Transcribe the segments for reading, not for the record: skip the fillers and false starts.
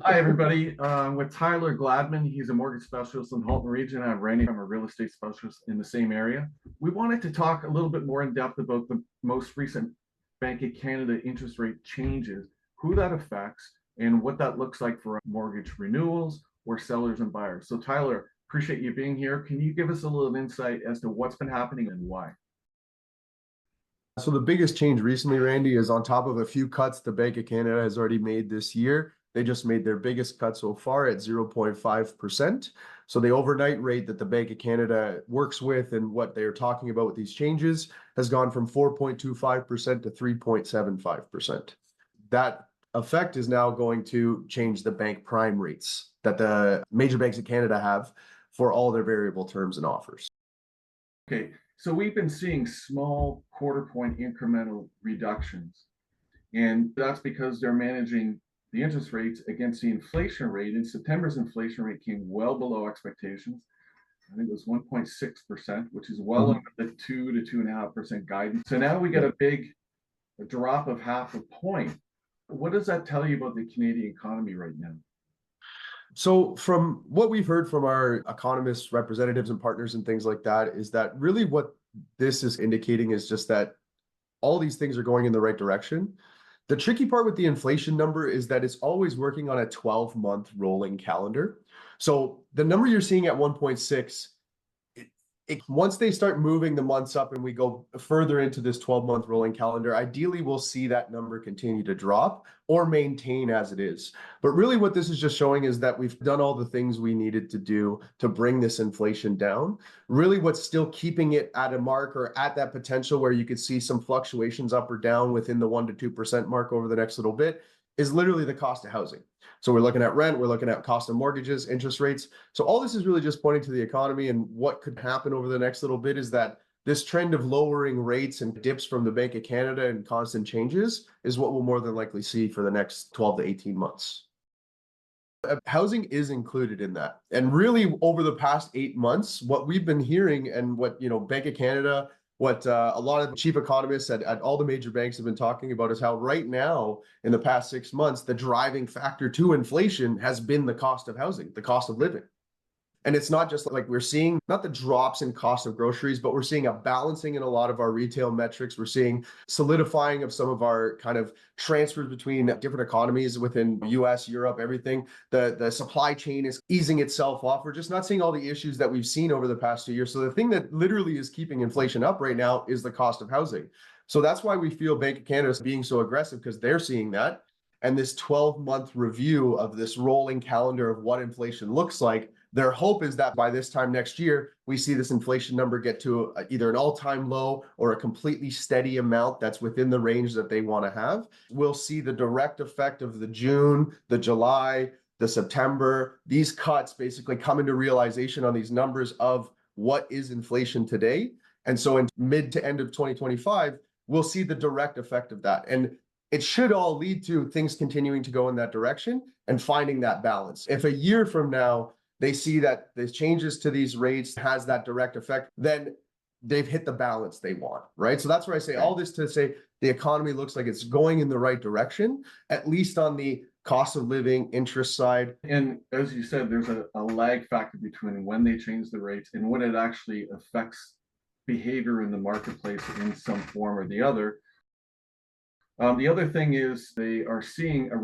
Hi, everybody. With Tyler Gladman, he's a mortgage specialist in the Halton region. I'm Randy, I'm a real estate specialist in the same area. We wanted to talk a little bit more in depth about the most recent Bank of Canada interest rate changes, who that affects, and what that looks like for mortgage renewals or sellers and buyers. So, Tyler, appreciate you being here. Can you give us a little insight as to what's been happening and why? So the biggest change recently, Randy, is on top of a few cuts the Bank of Canada has already made this year. They just made their biggest cut so far at 0.5%. So the overnight rate that the Bank of Canada works with and what they're talking about with these changes has gone from 4.25% to 3.75%. That effect is now going to change the bank prime rates that the major banks in Canada have for all their variable terms and offers. Okay, so we've been seeing small quarter point incremental reductions, and that's because they're managing the interest rates against the inflation rate. And September's inflation rate came well below expectations. I think it was 1.6%, which is well under the 2 to 2.5% guidance. So now we get a drop of half a point. What does that tell you about the Canadian economy right now? So from what we've heard from our economists, representatives and partners and things like that, is that really what this is indicating is just that all these things are going in the right direction. The tricky part with the inflation number is that it's always working on a 12-month rolling calendar. So the number you're seeing at 1.6, once they start moving the months up and we go further into this 12-month rolling calendar, ideally we'll see that number continue to drop or maintain as it is. But really what this is just showing is that we've done all the things we needed to do to bring this inflation down. Really what's still keeping it at a mark or at that potential where you could see some fluctuations up or down within the 1 to 2% mark over the next little bit is literally the cost of housing. So we're looking at rent, we're looking at cost of mortgages, interest rates. So all this is really just pointing to the economy, and what could happen over the next little bit is that this trend of lowering rates and dips from the Bank of Canada and constant changes is what we'll more than likely see for the next 12 to 18 months. Housing is included in that. And really over the past 8 months, what we've been hearing and what, Bank of Canada, what a lot of chief economists at all the major banks have been talking about is how right now, in the past 6 months, the driving factor to inflation has been the cost of housing, the cost of living. And it's not just like we're seeing not the drops in cost of groceries, but we're seeing a balancing in a lot of our retail metrics. We're seeing solidifying of some of our kind of transfers between different economies within US, Europe, everything. The supply chain is easing itself off. We're just not seeing all the issues that we've seen over the past 2 years. So the thing that literally is keeping inflation up right now is the cost of housing. So that's why we feel Bank of Canada is being so aggressive, because they're seeing that. And this 12-month review of this rolling calendar of what inflation looks like, their hope is that by this time next year, we see this inflation number get to either an all-time low or a completely steady amount that's within the range that they want to have. We'll see the direct effect of the June, the July, the September, these cuts basically come into realization on these numbers of what is inflation today. And so in mid to end of 2025, we'll see the direct effect of that. And it should all lead to things continuing to go in that direction and finding that balance. If a year from now, they see that the changes to these rates has that direct effect, then they've hit the balance they want, right? So that's where I say all this to say the economy looks like it's going in the right direction, at least on the cost of living interest side. And as you said, there's a lag factor between when they change the rates and when it actually affects behavior in the marketplace in some form or the other. The other thing is they are seeing a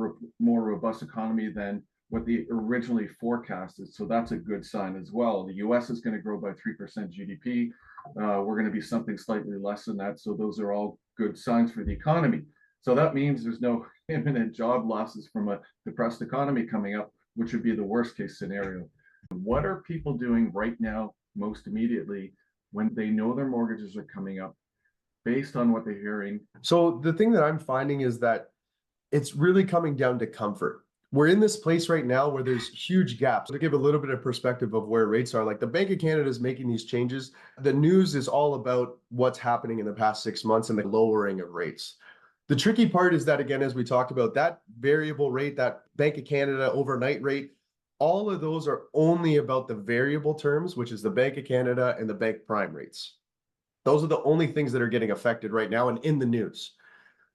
more robust economy than what they originally forecasted. So that's a good sign as well. The US is going to grow by 3% GDP. We're going to be something slightly less than that. So those are all good signs for the economy. So that means there's no imminent job losses from a depressed economy coming up, which would be the worst case scenario. What are people doing right now, most immediately, when they know their mortgages are coming up, based on what they're hearing? So the thing that I'm finding is that it's really coming down to comfort. We're in this place right now where there's huge gaps. To give a little bit of perspective of where rates are, like the Bank of Canada is making these changes. The news is all about what's happening in the past 6 months and the lowering of rates. The tricky part is that, again, as we talked about, that variable rate, that Bank of Canada overnight rate, all of those are only about the variable terms, which is the Bank of Canada and the bank prime rates. Those are the only things that are getting affected right now and in the news.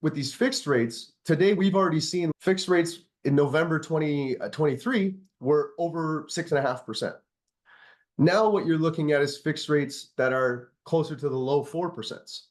With these fixed rates, today we've already seen fixed rates in November 2023 were over 6.5%. Now what you're looking at is fixed rates that are closer to the low 4%.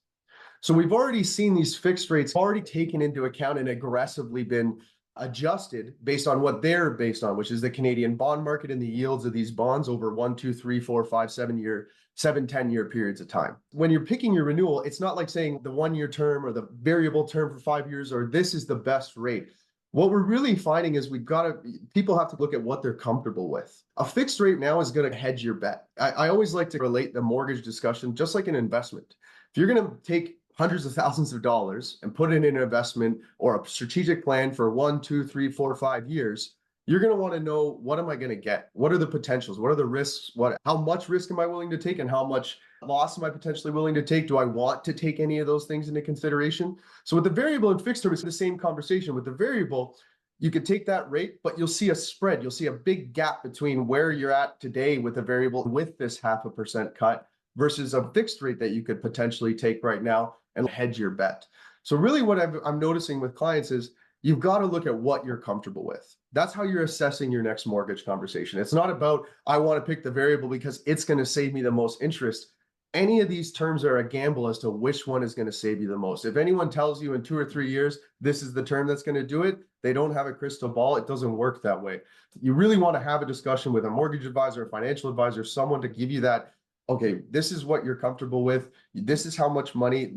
So we've already seen these fixed rates already taken into account and aggressively been adjusted based on what they're based on, which is the Canadian bond market and the yields of these bonds over 1, 2, 3, 4, 5, 7 year, 7, 10 year periods of time. When you're picking your renewal, it's not like saying the 1 year term or the variable term for 5 years, or this is the best rate. What we're really finding is people have to look at what they're comfortable with. A fixed rate now is going to hedge your bet. I always like to relate the mortgage discussion just like an investment. If you're going to take hundreds of thousands of dollars and put it in an investment or a strategic plan for 1, 2, 3, 4, 5 years, you're going to want to know, what am I going to get? What are the potentials? What are the risks? How much risk am I willing to take, and how much loss am I potentially willing to take? Do I want to take any of those things into consideration? So with the variable and fixed term, it's the same conversation. With the variable, you could take that rate, but you'll see a spread. You'll see a big gap between where you're at today with a variable with this 0.5% cut versus a fixed rate that you could potentially take right now and hedge your bet. So really what I'm noticing with clients is you've got to look at what you're comfortable with. That's how you're assessing your next mortgage conversation. It's not about, I want to pick the variable because it's going to save me the most interest. Any of these terms are a gamble as to which one is going to save you the most. If anyone tells you in 2 or 3 years, this is the term that's going to do it, they don't have a crystal ball. It doesn't work that way. You really want to have a discussion with a mortgage advisor, a financial advisor, someone to give you that, okay, this is what you're comfortable with. This is how much money.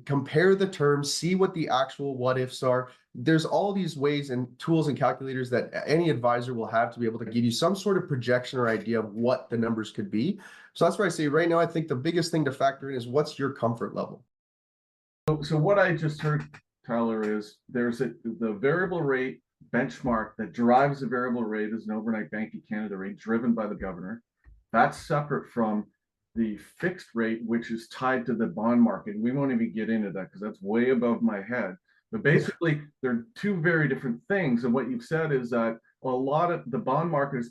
Compare the terms, see what the actual what ifs are. There's all these ways and tools and calculators that any advisor will have to be able to give you some sort of projection or idea of what the numbers could be. So that's why I say right now, I think the biggest thing to factor in is what's your comfort level. So what I just heard, Tyler, is the variable rate benchmark that drives the variable rate is an overnight Bank of Canada rate driven by the governor. That's separate from the fixed rate, which is tied to the bond market. We won't even get into that because that's way above my head. But basically, they're two very different things. And what you've said is that a lot of the bond market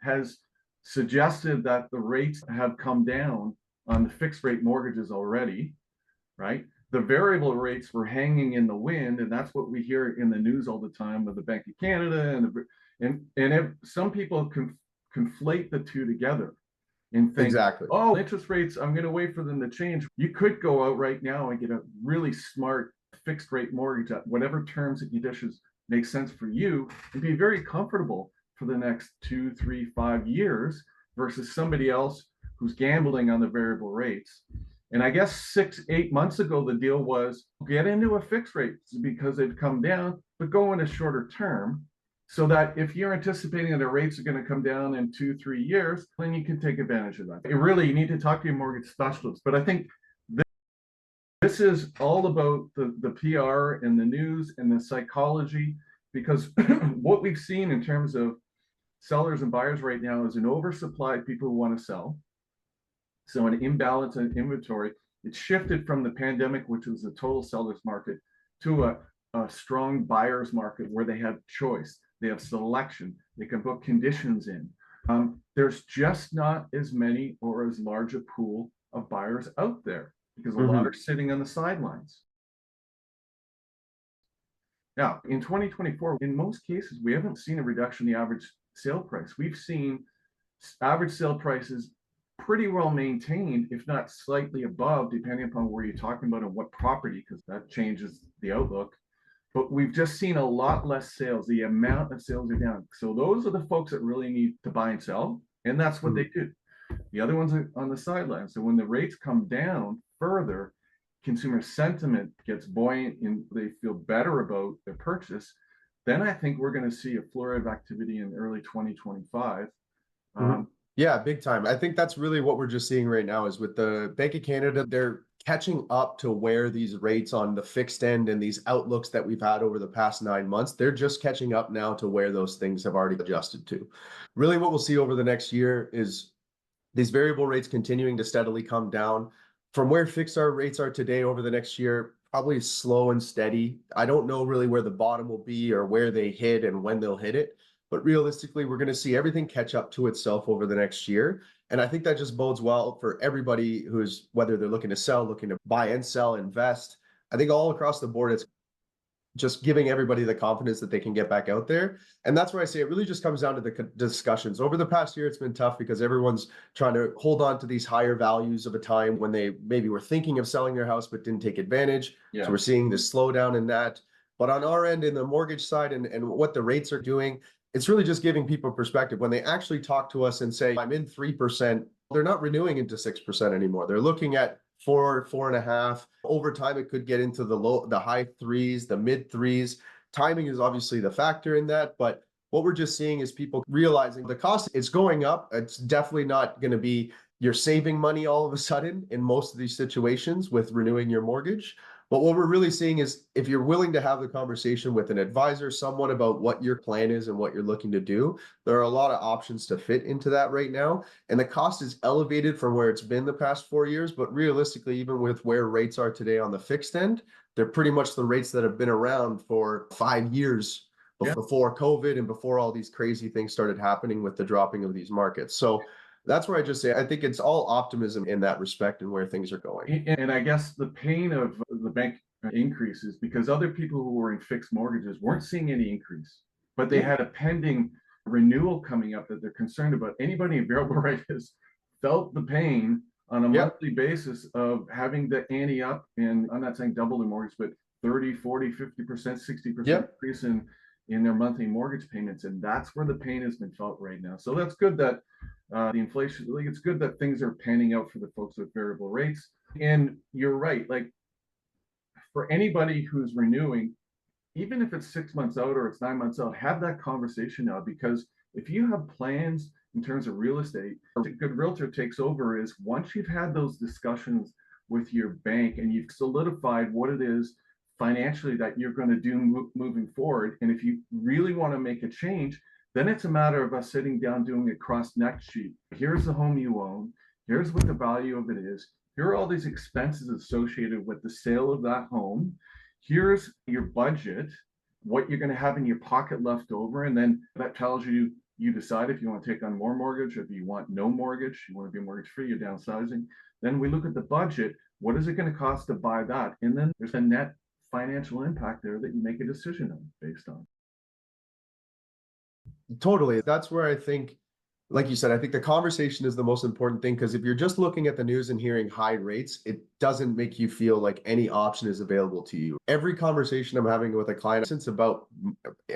has suggested that the rates have come down on the fixed rate mortgages already, right? The variable rates were hanging in the wind, and that's what we hear in the news all the time with the Bank of Canada and if some people conflate the two together and think, Exactly. oh, interest rates, I'm going to wait for them to change. You could go out right now and get a really smart fixed rate mortgage at whatever terms and conditions make sense for you and be very comfortable for the next 2, 3, 5 years versus somebody else who's gambling on the variable rates. And I guess 6, 8 months ago, the deal was get into a fixed rate because they've come down, but go in a shorter term so that if you're anticipating that the rates are going to come down in 2, 3 years, then you can take advantage of that. You need to talk to your mortgage specialist. But I think this is all about the PR and the news and the psychology, because what we've seen in terms of sellers and buyers right now is an oversupply of people who want to sell. So an imbalance in inventory. It shifted from the pandemic, which was a total seller's market, to a strong buyer's market where they have choice, they have selection, they can put conditions in. There's just not as many or as large a pool of buyers out there because a lot are sitting on the sidelines. Now, in 2024, in most cases, we haven't seen a reduction in the average sale price. We've seen average sale prices pretty well maintained, if not slightly above, depending upon where you're talking about and what property, because that changes the outlook. But we've just seen a lot less sales. The amount of sales are down. So those are the folks that really need to buy and sell, and that's what they do. The other ones are on the sidelines. So when the rates come down further, consumer sentiment gets buoyant and they feel better about their purchase. Then I think we're going to see a flurry of activity in early 2025. Yeah, big time. I think that's really what we're just seeing right now is with the Bank of Canada, they're catching up to where these rates on the fixed end and these outlooks that we've had over the past 9 months, they're just catching up now to where those things have already adjusted to. Really what we'll see over the next year is these variable rates continuing to steadily come down from where fixed rates are today over the next year, probably slow and steady. I don't know really where the bottom will be or where they hit and when they'll hit it. But realistically, we're going to see everything catch up to itself over the next year. And I think that just bodes well for everybody who's, whether they're looking to sell, looking to buy and sell, invest. I think all across the board, just giving everybody the confidence that they can get back out there. And that's where I say it really just comes down to the discussions. Over the past year, it's been tough because everyone's trying to hold on to these higher values of a time when they maybe were thinking of selling their house but didn't take advantage. Yeah. So we're seeing this slowdown in that. But on our end, in the mortgage side and what the rates are doing, it's really just giving people perspective. When they actually talk to us and say, I'm in 3%, they're not renewing into 6% anymore. They're looking at 4.5. Over time, it could get into the high threes, the mid threes. Timing is obviously the factor in that, but what we're just seeing is people realizing the cost is going up. It's definitely not going to be you're saving money all of a sudden in most of these situations with renewing your mortgage. But what we're really seeing is if you're willing to have the conversation with an advisor, someone about what your plan is and what you're looking to do, there are a lot of options to fit into that right now. And the cost is elevated from where it's been the past 4 years. But realistically, even with where rates are today on the fixed end, they're pretty much the rates that have been around for 5 years before COVID and before all these crazy things started happening with the dropping of these markets. So that's where I just say I think it's all optimism in that respect and where things are going. And I guess the pain of the bank increases because other people who were in fixed mortgages weren't seeing any increase, but they had a pending renewal coming up that they're concerned about. Anybody in variable rate has felt the pain on a monthly basis of having the ante up, and I'm not saying double the mortgage, but 30, 40, 50%, 60% increase in their monthly mortgage payments. And that's where the pain has been felt right now. So that's good that the inflation, like it's good that things are panning out for the folks with variable rates. And you're right, like for anybody who's renewing, even if it's 6 months out or it's 9 months out, have that conversation now, because if you have plans in terms of real estate, a good realtor takes over is once you've had those discussions with your bank and you've solidified what it is financially that you're going to do moving forward. And if you really want to make a change, then it's a matter of us sitting down doing a cross neck sheet. Here's the home you own. Here's what the value of it is. Here are all these expenses associated with the sale of that home. Here's your budget, what you're going to have in your pocket left over. And then that tells you, you decide if you want to take on more mortgage, or if you want no mortgage, you want to be mortgage free, you're downsizing. Then we look at the budget. What is it going to cost to buy that? And then there's a net financial impact there that you make a decision on based on. Totally. That's where I think, like you said, I think the conversation is the most important thing, because if you're just looking at the news and hearing high rates, it doesn't make you feel like any option is available to you. Every conversation I'm having with a client since about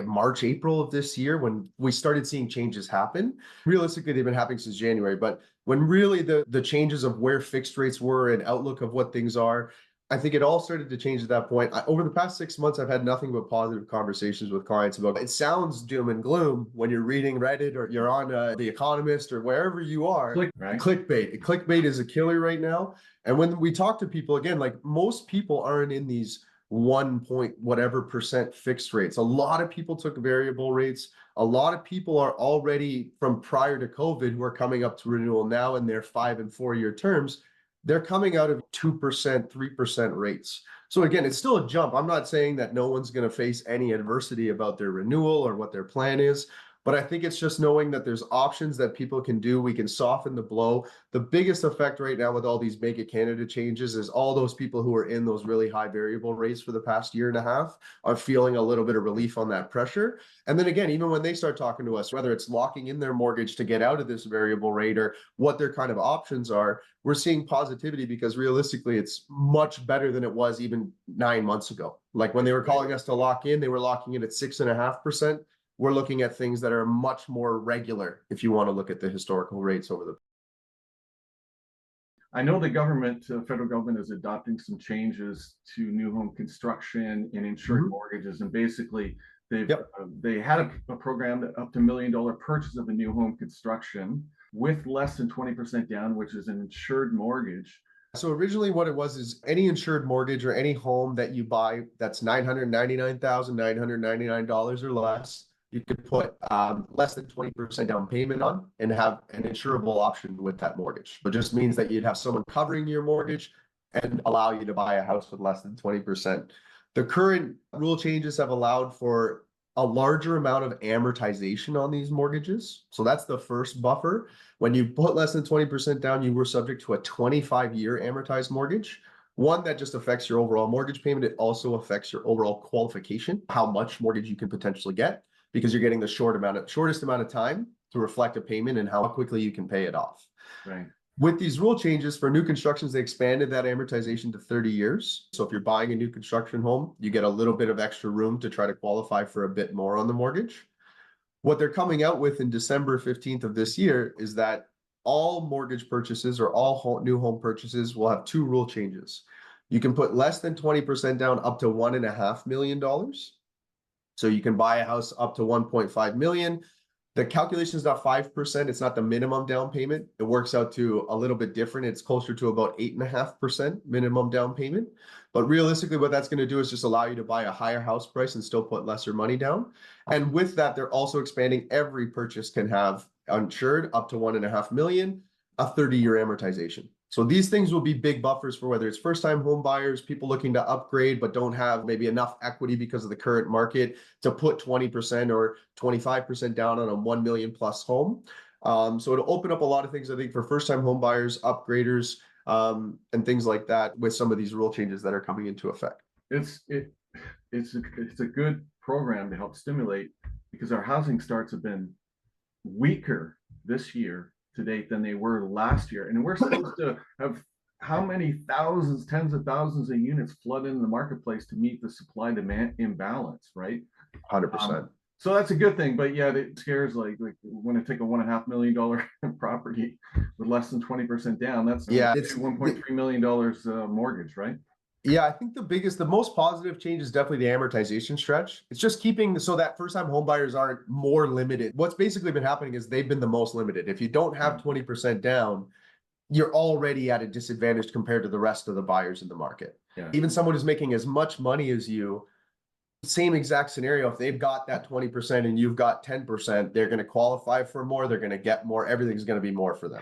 March, April of this year, when we started seeing changes happen, realistically, they've been happening since January, but when really the changes of where fixed rates were and outlook of what things are, I think it all started to change at that point. Over the past 6 months, I've had nothing but positive conversations with clients about it. Sounds doom and gloom when you're reading Reddit or you're on The Economist or wherever you are. Clickbait. Clickbait is a killer right now. And when we talk to people, again, like most people aren't in these 1 point whatever percent fixed rates. A lot of people took variable rates. A lot of people are already from prior to COVID who are coming up to renewal now in their 5 and 4 year terms. They're coming out of 2%, 3% rates. So again, it's still a jump. I'm not saying that no one's going to face any adversity about their renewal or what their plan is, but I think it's just knowing that there's options that people can do. We can soften the blow. The biggest effect right now with all these Make It Canada changes is all those people who are in those really high variable rates for the past year and a half are feeling a little bit of relief on that pressure. And then again, even when they start talking to us, whether it's locking in their mortgage to get out of this variable rate or what their kind of options are, we're seeing positivity, because realistically, it's much better than it was even 9 months ago. Like when they were calling us to lock in, they were locking in at 6.5%. We're looking at things that are much more regular if you want to look at the historical rates over the. I know the government, federal government, is adopting some changes to new home construction and insured mortgages, and basically they had a program that up to $1 million purchase of a new home construction with less than 20% down, which is an insured mortgage. So originally what it was is any insured mortgage or any home that you buy that's $999,999 or less, you could put less than 20% down payment on and have an insurable option with that mortgage. It just means that you'd have someone covering your mortgage and allow you to buy a house with less than 20%. The current rule changes have allowed for a larger amount of amortization on these mortgages. So that's the first buffer. When you put less than 20% down, you were subject to a 25-year amortized mortgage. One, that just affects your overall mortgage payment. It also affects your overall qualification, how much mortgage you can potentially get, because you're getting the shortest amount of time to reflect a payment and how quickly you can pay it off. Right. With these rule changes for new constructions, they expanded that amortization to 30 years. So if you're buying a new construction home, you get a little bit of extra room to try to qualify for a bit more on the mortgage. What they're coming out with in December 15th of this year is that all mortgage purchases or all new home purchases will have two rule changes. You can put less than 20% down up to $1.5 million. So you can buy a house up to 1.5 million. The calculation is not 5%. It's not the minimum down payment. It works out to a little bit different. It's closer to about 8.5% minimum down payment. But realistically, what that's going to do is just allow you to buy a higher house price and still put lesser money down. And with that, they're also expanding every purchase can have insured up to 1.5 million, a 30-year amortization. So these things will be big buffers for whether it's first-time home buyers, people looking to upgrade but don't have maybe enough equity because of the current market to put 20% or 25% down on a 1 million plus home. So it'll open up a lot of things, I think, for first-time home buyers, upgraders, and things like that with some of these rule changes that are coming into effect. It's a good program to help stimulate, because our housing starts have been weaker this year to date than they were last year. And we're supposed to have how many thousands, tens of thousands of units flood into the marketplace to meet the supply demand imbalance, right? 100%. So that's a good thing. But yeah, it scares like when I take a $1.5 million property with less than 20% down, that's it's $1.3 million mortgage, right? Yeah, I think the most positive change is definitely the amortization stretch. It's just keeping so that first-time home buyers aren't more limited. What's basically been happening is they've been the most limited. If you don't have 20% down, you're already at a disadvantage compared to the rest of the buyers in the market. Yeah. Even someone who's making as much money as you, same exact scenario, if they've got that 20% and you've got 10%, they're going to qualify for more, they're going to get more, everything's going to be more for them.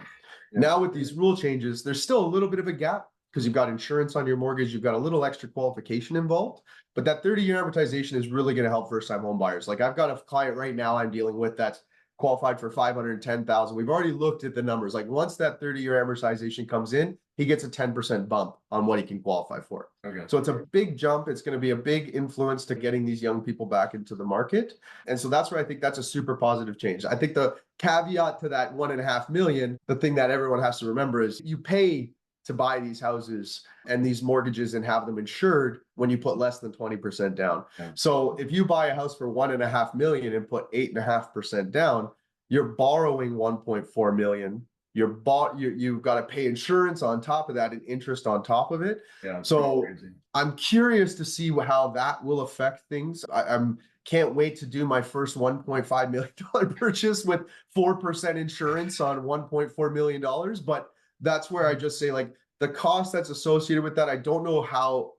Yeah. Now with these rule changes, there's still a little bit of a gap because you've got insurance on your mortgage, you've got a little extra qualification involved, but that 30-year amortization is really going to help first-time home buyers. Like I've got a client right now I'm dealing with that's qualified for $510,000. We've already looked at the numbers. Like once that 30-year amortization comes in, he gets a 10% bump on what he can qualify for. Okay. So it's a big jump. It's going to be a big influence to getting these young people back into the market. And so that's where I think that's a super positive change. I think the caveat to that 1.5 million, the thing that everyone has to remember is you pay to buy these houses and these mortgages and have them insured when you put less than 20% down. Okay. So if you buy a house for 1.5 million and put 8.5% down, you're borrowing 1.4 million. You've got to pay insurance on top of that and interest on top of it. Yeah. So I'm curious to see how that will affect things. I'm can't wait to do my first $1.5 million purchase with 4% insurance on $1.4 million. But that's where I just say, like, the cost that's associated with that, I don't know how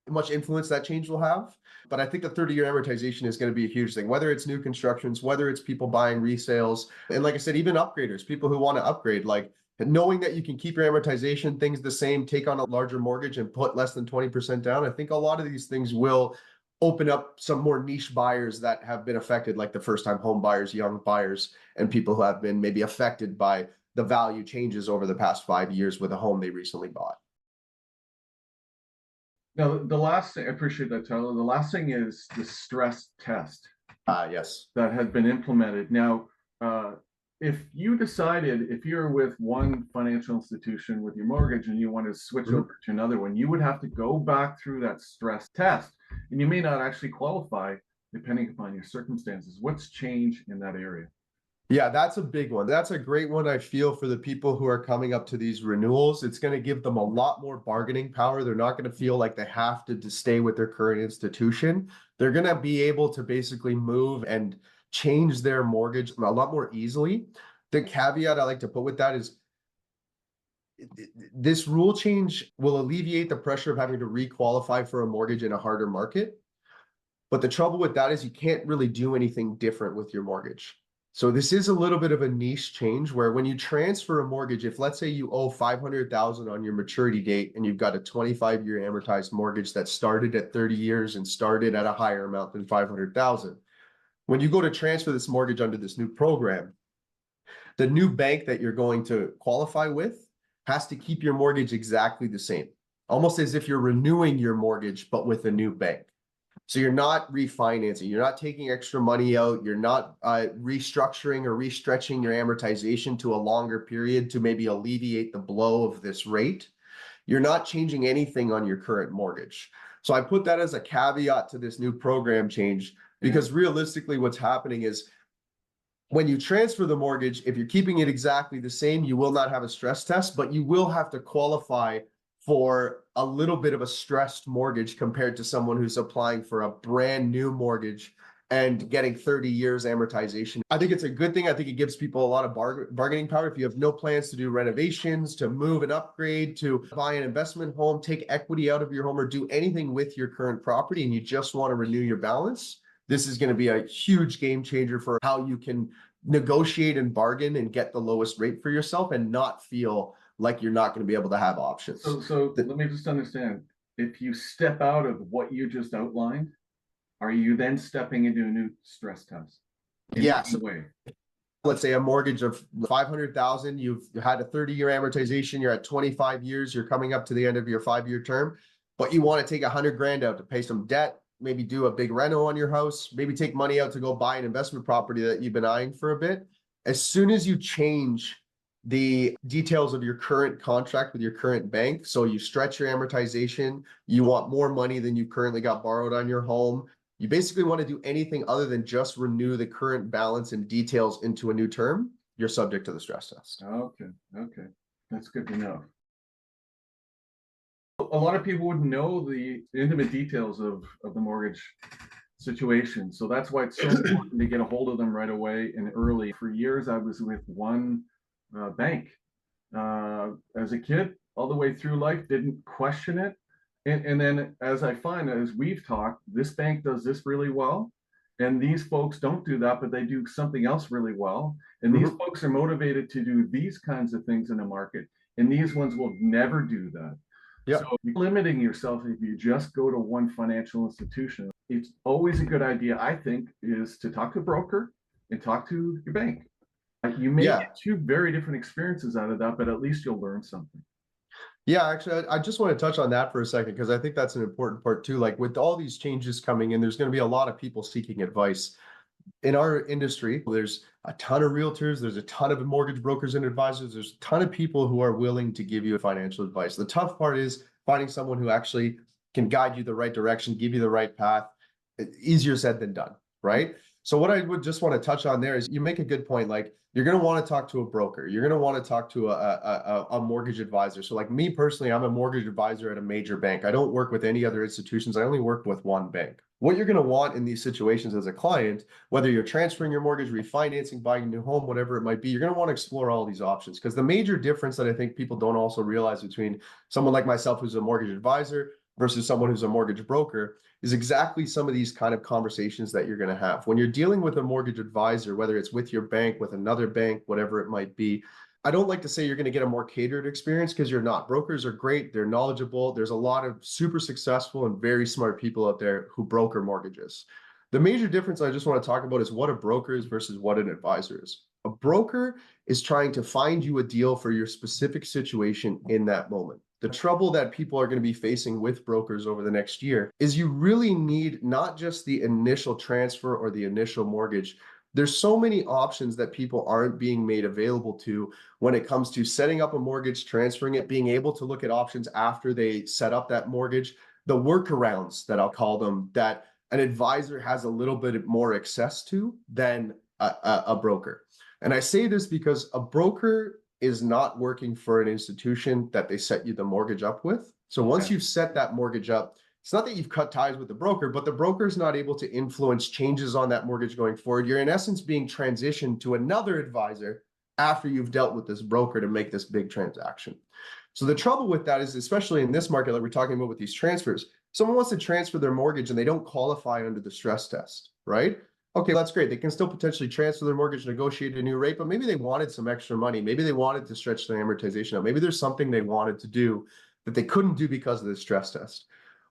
much influence that change will have, but I think the 30-year amortization is going to be a huge thing, whether it's new constructions, whether it's people buying resales, and like I said, even upgraders, people who want to upgrade, like knowing that you can keep your amortization things the same, take on a larger mortgage and put less than 20% down. I think a lot of these things will open up some more niche buyers that have been affected, like the first-time home buyers, young buyers, and people who have been maybe affected by the value changes over the past 5 years with a home they recently bought. Now, the last thing, I appreciate that, Tyler. The last thing is the stress test. Yes. That has been implemented. Now, if you decided, if you're with one financial institution with your mortgage and you want to switch over to another one, you would have to go back through that stress test. And you may not actually qualify depending upon your circumstances. What's changed in that area? Yeah, that's a big one. That's a great one, I feel, for the people who are coming up to these renewals. It's going to give them a lot more bargaining power. They're not going to feel like they have to stay with their current institution. They're going to be able to basically move and change their mortgage a lot more easily. The caveat I like to put with that is this rule change will alleviate the pressure of having to re-qualify for a mortgage in a harder market. But the trouble with that is you can't really do anything different with your mortgage. So this is a little bit of a niche change where when you transfer a mortgage, if let's say you owe $500,000 on your maturity date and you've got a 25-year amortized mortgage that started at 30 years and started at a higher amount than $500,000, when you go to transfer this mortgage under this new program, the new bank that you're going to qualify with has to keep your mortgage exactly the same. almost as if you're renewing your mortgage, but with a new bank. So you're not refinancing, you're not taking extra money out, you're not restructuring or restretching your amortization to a longer period to maybe alleviate the blow of this rate. You're not changing anything on your current mortgage. So I put that as a caveat to this new program change, because realistically what's happening is when you transfer the mortgage, if you're keeping it exactly the same, you will not have a stress test, but you will have to qualify for a little bit of a stressed mortgage compared to someone who's applying for a brand new mortgage and getting 30 years amortization. I think it's a good thing. I think it gives people a lot of bargaining power. If you have no plans to do renovations, to move and upgrade, to buy an investment home, take equity out of your home, or do anything with your current property, and you just want to renew your balance, this is going to be a huge game changer for how you can negotiate and bargain and get the lowest rate for yourself and not feel like you're not going to be able to have options. So let me just understand. If you step out of what you just outlined, are you then stepping into a new stress test? Yeah. So way. Let's say a mortgage of 500,000, you've had a 30-year amortization, you're at 25 years, you're coming up to the end of your 5-year term, but you want to take 100 grand out to pay some debt, maybe do a big reno on your house, maybe take money out to go buy an investment property that you've been eyeing for a bit. As soon as you change the details of your current contract with your current bank, so you stretch your amortization, you want more money than you currently got borrowed on your home, you basically want to do anything other than just renew the current balance and details into a new term, you're subject to the stress test. Okay. That's good to know. A lot of people wouldn't know the intimate details of the mortgage situation. So that's why it's so important to get a hold of them right away and early. For years, I was with one bank. As a kid, all the way through life, didn't question it. And then as I find, as we've talked, this bank does this really well. And these folks don't do that, but they do something else really well. And these folks are motivated to do these kinds of things in the market. And these ones will never do that. Yeah. So limiting yourself, if you just go to one financial institution, it's always a good idea, I think, is to talk to a broker and talk to your bank. You may get two very different experiences out of that, but at least you'll learn something. Yeah, actually, I just want to touch on that for a second, because I think that's an important part too. Like with all these changes coming in, there's going to be a lot of people seeking advice. In our industry, there's a ton of realtors, there's a ton of mortgage brokers and advisors, there's a ton of people who are willing to give you financial advice. The tough part is finding someone who actually can guide you the right direction, give you the right path. Easier said than done, right? So what I would just want to touch on there is you make a good point. Like you're going to want to talk to a broker. You're going to want to talk to a mortgage advisor. So like me personally, I'm a mortgage advisor at a major bank. I don't work with any other institutions. I only work with one bank. What you're going to want in these situations as a client, whether you're transferring your mortgage, refinancing, buying a new home, whatever it might be, you're going to want to explore all these options. Because the major difference that I think people don't also realize between someone like myself who's a mortgage advisor versus someone who's a mortgage broker is exactly some of these kind of conversations that you're going to have. When you're dealing with a mortgage advisor, whether it's with your bank, with another bank, whatever it might be, I don't like to say you're going to get a more catered experience, because you're not. Brokers are great. They're knowledgeable. There's a lot of super successful and very smart people out there who broker mortgages. The major difference I just want to talk about is what a broker is versus what an advisor is. A broker is trying to find you a deal for your specific situation in that moment. The trouble that people are going to be facing with brokers over the next year is you really need not just the initial transfer or the initial mortgage. There's so many options that people aren't being made available to when it comes to setting up a mortgage, transferring it, being able to look at options after they set up that mortgage, the workarounds that I'll call them, that an advisor has a little bit more access to than a broker. And I say this because a broker is not working for an institution that they set you the mortgage up with. So once you've set that mortgage up, it's not that you've cut ties with the broker, but the broker is not able to influence changes on that mortgage going forward. You're in essence being transitioned to another advisor after you've dealt with this broker to make this big transaction. So the trouble with that is, especially in this market that we're talking about with these transfers, someone wants to transfer their mortgage and they don't qualify under the stress test, right? Okay, that's great. They can still potentially transfer their mortgage, negotiate a new rate, but maybe they wanted some extra money. Maybe they wanted to stretch their amortization out. Maybe there's something they wanted to do that they couldn't do because of the stress test.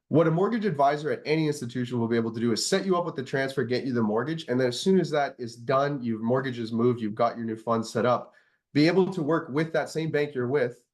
What a mortgage advisor at any institution will be able to do is set you up with the transfer, get you the mortgage, and then as soon as that is done, your mortgage is moved, you've got your new funds set up, be able to work with that same bank you're with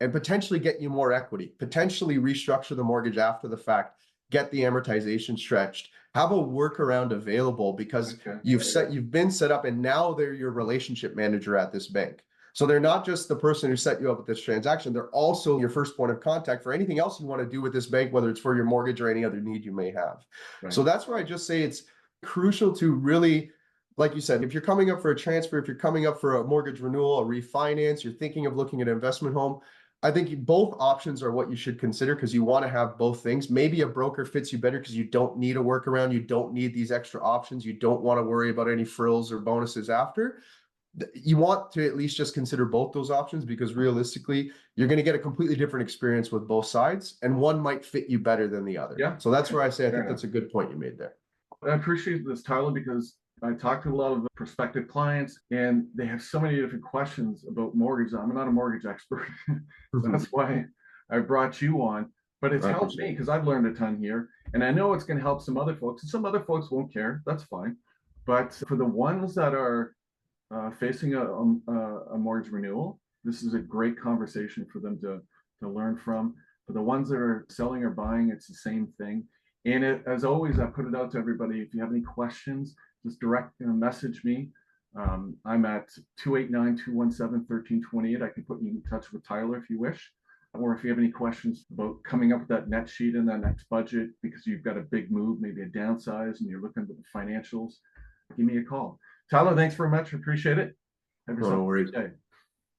and potentially get you more equity, potentially restructure the mortgage after the fact, get the amortization stretched, have a workaround available because Okay. you've been set up and now they're your relationship manager at this bank. So they're not just the person who set you up with this transaction, they're also your first point of contact for anything else you want to do with this bank, whether it's for your mortgage or any other need you may have. Right. So that's where I just say it's crucial to really, like you said, if you're coming up for a transfer, if you're coming up for a mortgage renewal, a refinance, you're thinking of looking at an investment home, I think both options are what you should consider because you want to have both things. Maybe a broker fits you better because you don't need a workaround. You don't need these extra options. You don't want to worry about any frills or bonuses after. You want to at least just consider both those options because realistically, you're going to get a completely different experience with both sides and one might fit you better than the other. Yeah. So that's where I say I Fair think that's a good point you made there. I appreciate this, Tyler, because I talk to a lot of prospective clients and they have so many different questions about mortgage. I'm not a mortgage expert. So that's why I brought you on. But it's helped me because I've learned a ton here. And I know it's going to help some other folks. And some other folks won't care. That's fine. But for the ones that are facing a mortgage renewal, this is a great conversation for them to learn from. For the ones that are selling or buying, it's the same thing. And as always, I put it out to everybody. If you have any questions, just direct message me. I'm at 289-217-1328. I can put you in touch with Tyler if you wish. Or if you have any questions about coming up with that net sheet in that next budget because you've got a big move, maybe a downsize, and you're looking at the financials, give me a call. Tyler, thanks very much. Appreciate it. Have yourself No worries. a good day.